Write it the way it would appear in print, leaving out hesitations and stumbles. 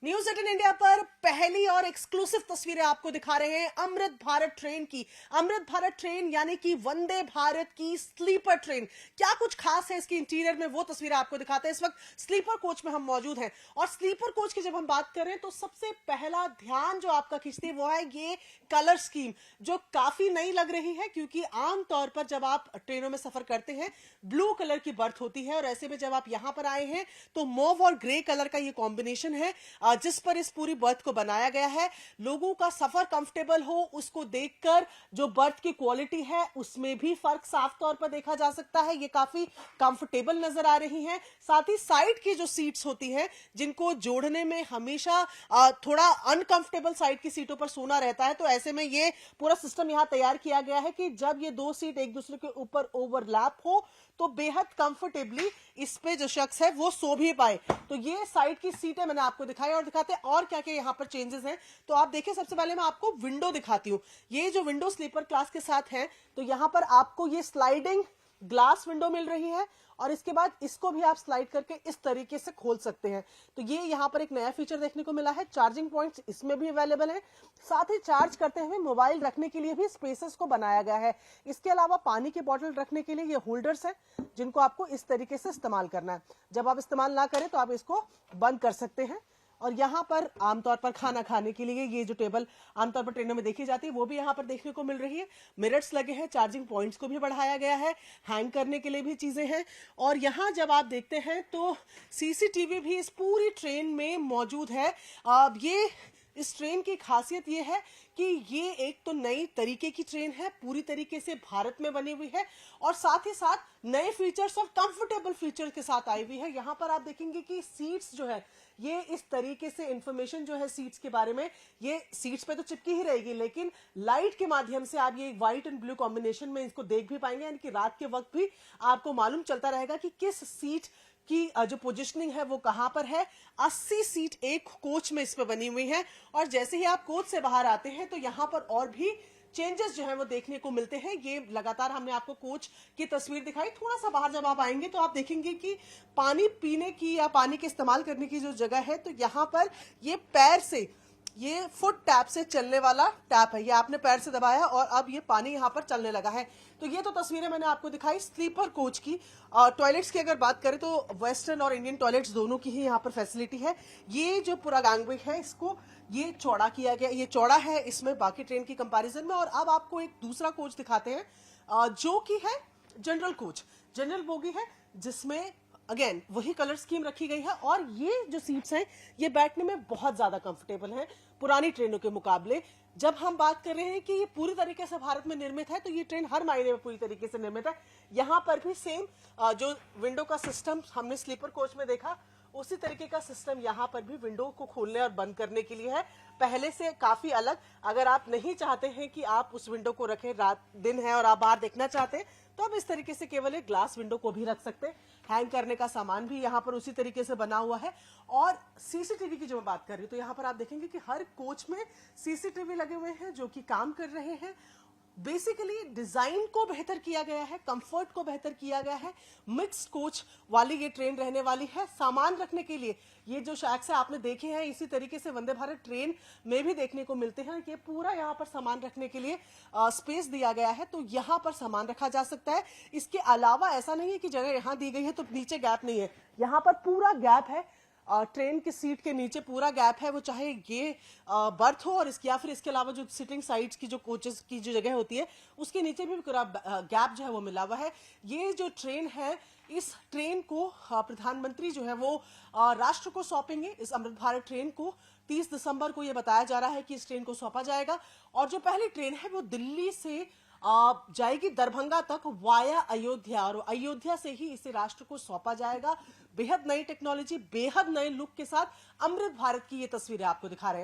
News 18 India पर पहली और एक्सक्लूसिव तस्वीरें आपको दिखा रहे हैं अमृत भारत ट्रेन की। अमृत भारत ट्रेन यानी कि वंदे भारत की स्लीपर ट्रेन। क्या कुछ खास है इसकी इंटीरियर में, वो तस्वीरें आपको दिखाते हैं। इस वक्त स्लीपर कोच में हम मौजूद हैं और स्लीपर कोच की जब हम बात करें तो सबसे पहला ध्यान जो आपका खींचती है वो है ये कलर स्कीम, जो काफी नई लग रही है क्योंकि आमतौर पर जब आप ट्रेनों में सफर करते हैं ब्लू कलर की बर्थ होती है और ऐसे में जब आप यहां पर आए हैं तो मोव और ग्रे कलर का ये कॉम्बिनेशन है जिस पर इस पूरी बर्थ को बनाया गया है। लोगों का सफर कंफर्टेबल हो उसको देखकर जो बर्थ की क्वालिटी है उसमें भी फर्क साफ तौर पर देखा जा सकता है। ये काफी कंफर्टेबल नजर आ रही हैं। साथ ही साइड की जो सीट्स होती हैं जिनको जोड़ने में हमेशा थोड़ा अनकंफर्टेबल साइड की सीटों पर सोना रहता है, तो ऐसे में ये पूरा सिस्टम यहां तैयार किया गया है कि जब ये दो सीट एक दूसरे के ऊपर ओवरलैप हो तो बेहद कंफर्टेबली इस पे जो शख्स है वो सो भी पाए। तो ये साइड की सीटें मैंने आपको दिखाई और दिखाते हैं और क्या क्या यहाँ पर चेंजेस हैं। तो आप देखिए, सबसे पहले मैं आपको विंडो दिखाती हूँ। ये जो विंडो स्लीपर क्लास के साथ है तो यहाँ पर आपको ये स्लाइडिंग ग्लास विंडो मिल रही है और इसके बाद इसको भी आप स्लाइड करके इस तरीके से खोल सकते हैं। तो ये यहाँ पर एक नया फीचर देखने को मिला है। चार्जिंग पॉइंट्स इसमें भी अवेलेबल है। साथ ही चार्ज करते हुए मोबाइल रखने के लिए भी स्पेसेस को बनाया गया है। इसके अलावा पानी की बोतल रखने के लिए ये होल्डर्स हैं जिनको आपको इस तरीके से इस्तेमाल करना है। जब आप इस्तेमाल ना करें तो आप इसको बंद कर सकते हैं। और यहाँ पर आमतौर पर खाना खाने के लिए ये जो टेबल आमतौर पर ट्रेनों में देखी जाती है वो भी यहाँ पर देखने को मिल रही है। मिरर्स लगे हैं, चार्जिंग पॉइंट्स को भी बढ़ाया गया है, हैंग करने के लिए भी चीजें हैं। और यहाँ जब आप देखते हैं तो सीसीटीवी भी इस पूरी ट्रेन में मौजूद है। अब ये इस ट्रेन की खासियत ये है कि ये एक तो नई तरीके की ट्रेन है, पूरी तरीके से भारत में बनी हुई है और साथ ही साथ नए फीचर्स और कंफर्टेबल फीचर के साथ आई हुई है। यहाँ पर आप देखेंगे कि सीट्स जो है ये इस तरीके से इंफॉर्मेशन जो है सीट्स के बारे में ये सीट्स पे तो चिपकी ही रहेगी, लेकिन लाइट के माध्यम से आप ये व्हाइट एंड ब्लू कॉम्बिनेशन में इसको देख भी पाएंगे, यानी कि रात के वक्त भी आपको मालूम चलता रहेगा कि किस सीट की जो पोजीशनिंग है वो कहां पर है। 80 सीट एक कोच में इस पे बनी हुई है और जैसे ही आप कोच से बाहर आते हैं तो यहां पर और भी चेंजेस जो है वो देखने को मिलते हैं। ये लगातार हमने आपको कोच की तस्वीर दिखाई। थोड़ा सा बाहर जब आप आएंगे तो आप देखेंगे कि पानी पीने की या पानी के इस्तेमाल करने की जो जगह है तो यहाँ पर ये पैर से, ये फुट टैप से चलने वाला टैप है। ये आपने पैर से दबाया और अब ये पानी यहाँ पर चलने लगा है। तो ये तो तस्वीरें मैंने आपको दिखाई स्लीपर कोच की। टॉयलेट्स की अगर बात करें तो वेस्टर्न और इंडियन टॉयलेट्स दोनों की ही यहाँ पर फैसिलिटी है। ये जो पूरा गैंगवे है इसको ये चौड़ा किया गया, ये चौड़ा है इसमें बाकी ट्रेन की कंपैरिजन में। और अब आपको एक दूसरा कोच दिखाते हैं जो कि है जनरल कोच, जनरल बोगी है जिसमें अगेन वही कलर स्कीम रखी गई है और ये जो सीट्स हैं ये बैठने में बहुत ज्यादा कंफर्टेबल हैं पुरानी ट्रेनों के मुकाबले। जब हम बात कर रहे हैं कि ये पूरी तरीके से भारत में निर्मित है तो ये ट्रेन हर मायने में पूरी तरीके से निर्मित है। यहाँ पर भी सेम जो विंडो का सिस्टम हमने स्लीपर कोच में देखा उसी तरीके का सिस्टम यहाँ पर भी विंडो को खोलने और बंद करने के लिए है, पहले से काफी अलग। अगर आप नहीं चाहते हैं कि आप उस विंडो को रखें, रात दिन है और आप बाहर देखना चाहते हैं तो आप इस तरीके से केवल एक ग्लास विंडो को भी रख सकते हैं। हैंग करने का सामान भी यहाँ पर उसी तरीके से बना हुआ है। और सीसीटीवी की जो मैं बात कर रही हूँ तो यहाँ पर आप देखेंगे कि हर कोच में सीसीटीवी लगे हुए हैं जो कि काम कर रहे हैं। बेसिकली डिजाइन को बेहतर किया गया है, कंफर्ट को बेहतर किया गया है। मिक्स्ड कोच वाली ये ट्रेन रहने वाली है। सामान रखने के लिए ये जो शैक्स है आपने देखे हैं इसी तरीके से वंदे भारत ट्रेन में भी देखने को मिलते हैं। ये पूरा यहाँ पर सामान रखने के लिए स्पेस दिया गया है तो यहाँ पर सामान रखा जा सकता है। इसके अलावा ऐसा नहीं है कि जगह यहाँ दी गई है तो नीचे गैप नहीं है, यहाँ पर पूरा गैप है। ट्रेन की सीट के नीचे पूरा गैप है, वो चाहे ये बर्थ हो और इसके या फिर इसके अलावा जो सिटिंग साइड्स की जो कोचेस की जो जगह होती है उसके नीचे भी पूरा गैप जो है वो मिला हुआ है। ये जो ट्रेन है इस ट्रेन को प्रधानमंत्री जो है वो राष्ट्र को सौंपेंगे। इस अमृत भारत ट्रेन को 30 दिसंबर को ये बताया जा रहा है कि इस ट्रेन को सौंपा जाएगा और जो पहली ट्रेन है वो दिल्ली से जाएगी दरभंगा तक वाया अयोध्या और अयोध्या से ही इसे राष्ट्र को सौंपा जाएगा। बेहद नई टेक्नोलॉजी, बेहद नए लुक के साथ अमृत भारत की ये तस्वीरें आपको दिखा रहे हैं।